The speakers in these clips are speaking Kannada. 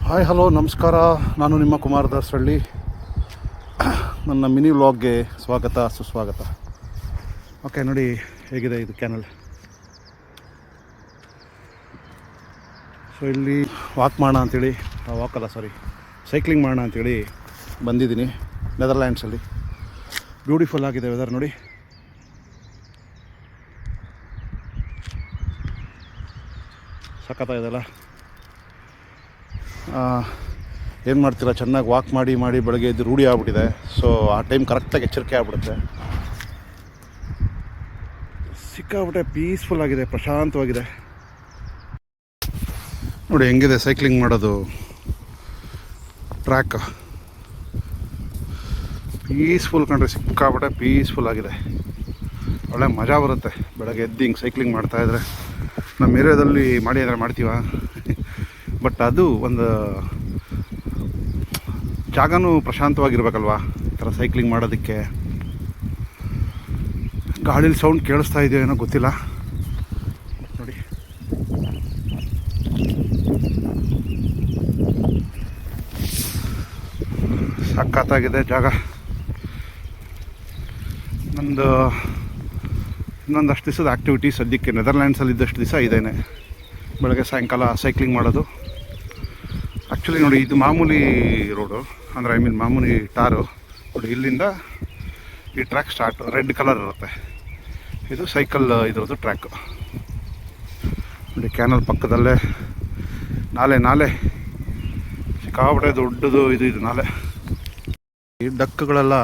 ಹಾಯ್ ಹಲೋ ನಮಸ್ಕಾರ. ನಾನು ನಿಮ್ಮ ಕುಮಾರ್ ದಾಸರಳ್ಳಿ. ನನ್ನ ಮಿನಿ ವ್ಲಾಗ್ಗೆ ಸ್ವಾಗತ ಸುಸ್ವಾಗತ. ಓಕೆ, ನೋಡಿ ಹೇಗಿದೆ ಇದು ಕ್ಯಾನಲ್. ಸೊ ಇಲ್ಲಿ ವಾಕ್ ಮಾಡೋಣ ಅಂಥೇಳಿ, ಸೈಕ್ಲಿಂಗ್ ಮಾಡೋಣ ಅಂಥೇಳಿ ಬಂದಿದ್ದೀನಿ. ನೆದರ್ಲ್ಯಾಂಡ್ಸಲ್ಲಿ ಬ್ಯೂಟಿಫುಲ್ ಆಗಿದೆ ವೆದರ್ ನೋಡಿ. ಸಖತ್ತಾಗಿದೆಲ್ಲ. ಏನು ಮಾಡ್ತೀರಾ, ಚೆನ್ನಾಗಿ ವಾಕ್ ಮಾಡಿ ಬೆಳಗ್ಗೆ ಎದ್ದು ರೂಢಿ ಆಗ್ಬಿಟ್ಟಿದೆ. ಸೊ ಆ ಟೈಮ್ ಕರೆಕ್ಟಾಗಿ ಎಚ್ಚರಿಕೆ ಆಗ್ಬಿಡುತ್ತೆ. ಸಿಕ್ಕಾಬಿಟ್ಟೆ ಪೀಸ್ಫುಲ್ ಆಗಿದೆ, ಪ್ರಶಾಂತವಾಗಿದೆ ನೋಡಿ. ಹೆಂಗಿದೆ ಸೈಕ್ಲಿಂಗ್ ಮಾಡೋದು ಟ್ರ್ಯಾಕ್. ಪೀಸ್ಫುಲ್ ಕಂಡ್ರೆ, ಸಿಕ್ಕಾಬಿಟ್ಟೆ ಪೀಸ್ಫುಲ್ ಆಗಿದೆ. ಒಳ್ಳೆ ಮಜಾ ಬರುತ್ತೆ ಬೆಳಗ್ಗೆ ಎದ್ದು ಹಿಂಗೆ ಸೈಕ್ಲಿಂಗ್ ಮಾಡ್ತಾಯಿದ್ರೆ. ನಮ್ಮ ಏರಿಯಾದಲ್ಲಿ ಮಾಡ್ತೀವ, ಬಟ್ ಅದು ಒಂದು ಜಾಗನೂ ಪ್ರಶಾಂತವಾಗಿರ್ಬೇಕಲ್ವ ಈ ಥರ ಸೈಕ್ಲಿಂಗ್ ಮಾಡೋದಕ್ಕೆ. ಗಾಡೀಲಿ ಸೌಂಡ್ ಕೇಳಿಸ್ತಾ ಇದೆಯೋ ಏನೋ ಗೊತ್ತಿಲ್ಲ ನೋಡಿ. ಸಖತ್ತಾಗಿದೆ ಜಾಗ. ಇನ್ನೊಂದಷ್ಟು ದಿವಸದ ಆ್ಯಕ್ಟಿವಿಟಿ ಸದ್ಯಕ್ಕೆ ನೆದರ್ಲ್ಯಾಂಡ್ಸಲ್ಲಿ ಇದ್ದಷ್ಟು ದಿವಸ ಇದೇನೆ. ಬೆಳಗ್ಗೆ ಸಾಯಂಕಾಲ ಸೈಕ್ಲಿಂಗ್ ಮಾಡೋದು. ಆ್ಯಕ್ಚುಲಿ ನೋಡಿ, ಇದು ಮಾಮೂಲಿ ರೋಡು, ಅಂದರೆ ಮಾಮೂಲಿ ಟಾರು ನೋಡಿ. ಇಲ್ಲಿಂದ ಈ ಟ್ರ್ಯಾಕ್ ಸ್ಟಾರ್ಟ್, ರೆಡ್ ಕಲರ್ ಇರುತ್ತೆ. ಇದು ಸೈಕಲ್ ಇದ್ರದ್ದು ಟ್ರ್ಯಾಕು ನೋಡಿ. ಕ್ಯಾನಲ್ ಪಕ್ಕದಲ್ಲೇ ನಾಲೆ ಸಿಕ್ಕಾಬಿಟ್ಟೆ ದೊಡ್ಡದು ಇದು ನಾಲೆ. ಈ ಡಕ್ಕುಗಳೆಲ್ಲ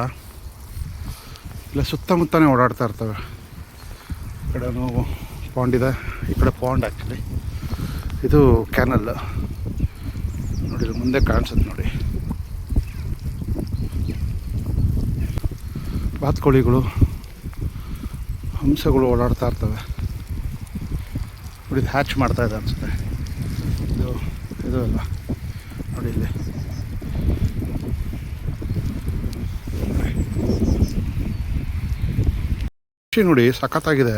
ಇಲ್ಲ ಸುತ್ತಮುತ್ತನೇ ಓಡಾಡ್ತಾ ಇರ್ತವೆ. ಈ ಕಡೆನೂ ಪಾಂಡ್ ಇದೆ, ಈ ಕಡೆ ಪಾಂಡ್. ಆ್ಯಕ್ಚುಲಿ ಇದು ಕ್ಯಾನಲ್ ನೋಡಿ, ಮುಂದೆ ಕಾಣಿಸುತ್ತೆ ನೋಡಿ. ಬಾತುಕೋಳಿಗಳು, ಹಂಸಗಳು ಓಡಾಡ್ತಾ ಇರ್ತವೆ ನೋಡಿ. ಇದು ಹ್ಯಾಚ್ ಮಾಡ್ತಾ ಇದೆ ಅನಿಸುತ್ತೆ. ಇದು ಎಲ್ಲ ನೋಡಿ ಇಲ್ಲಿ. ನೋಡಿ ಸಖತ್ತಾಗಿದೆ.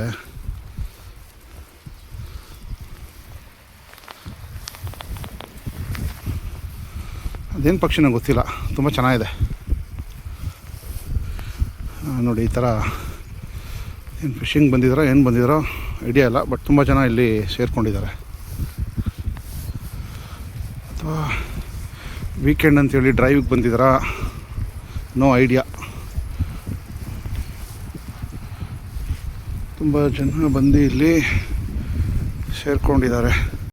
ಅದೇನು ಪಕ್ಷಿನೋ ಗೊತ್ತಿಲ್ಲ, ತುಂಬ ಚೆನ್ನಾಗಿದೆ ನೋಡಿ. ಈ ಥರ ಏನು ಫಿಶಿಂಗ್ ಬಂದಿದ್ದಾರೋ ಐಡಿಯಾ ಇಲ್ಲ, ಬಟ್ ತುಂಬ ಜನ ಇಲ್ಲಿ ಸೇರಿಕೊಂಡಿದ್ದಾರೆ. ಅಥವಾ ವೀಕೆಂಡ್ ಅಂತೇಳಿ ಡ್ರೈವಿಗೆ ಬಂದಿದ್ದಾರಾ, ನೋ ಐಡಿಯಾ. ತುಂಬ ಜನ ಬಂದು ಇಲ್ಲಿ ಸೇರಿಕೊಂಡಿದ್ದಾರೆ.